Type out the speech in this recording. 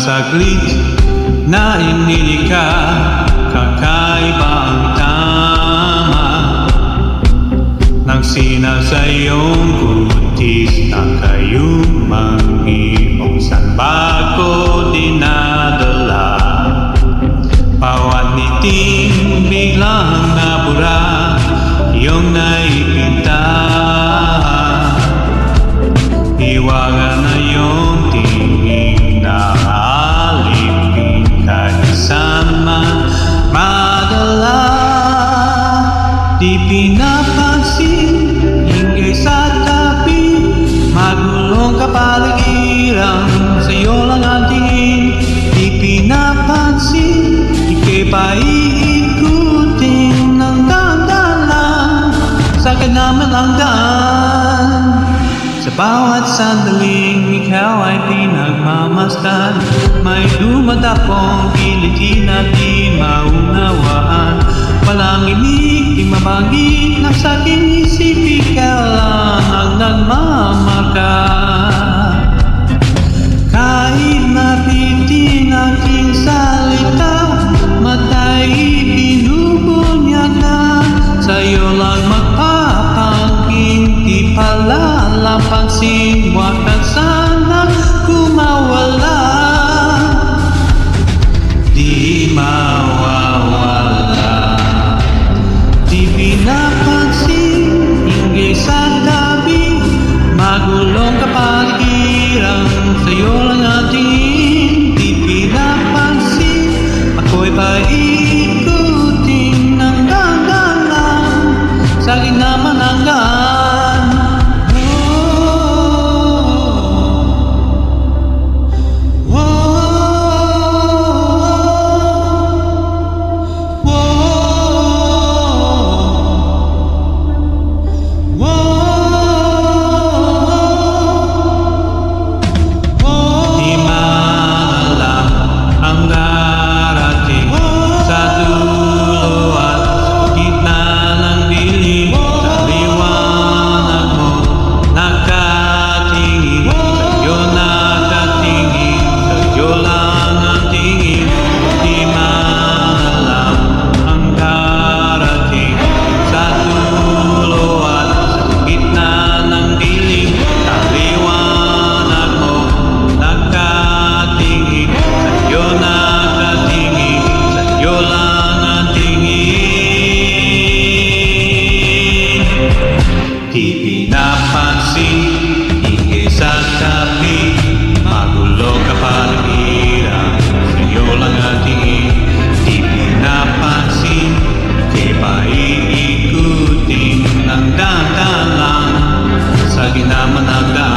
saglit na inilikha, kakaiba ang tama ng sinasayong butis na kayong mang-ibong. Saan ba ko dinadala? Bawat niting biglang nabura, iyong naipinta. Iwagan na iyong tingin na alipin, kahit saan man madala. Di pinapansin, ingay sa tabi, magulong kapaligiran, sa'yo lang ang tingin. Di pinapansin, ika'y paiikutin ng dandanan, sa'kin naman ang daan. Sa bawat sandaling ikaw ay pinagmamasdan, may dumadapong kiliti na di maunawaan. Walang ibig, di mabagin ang sa'king isip, ikaw lang ang nagmamarka. Kahit napitin aking salita, mata'y binubunyag na, sa'yo lang magpapangkin, di palalapansin, wag ka sana kumawala. Di mawawala, di pinapansin, ingay sa tabi, magulong kapaligiran, sa'yo lang ang tingin. Di pinapansin, ako'y paikutin ng dandanan, sa'kin naman ang daan. Di pinapansin, ingay sa tabi, magulong kapaligiran, sa'yo lang ang tingin. Di pinapansin, ika'y paiikutin ng dandanan, sa'kin naman ang daan.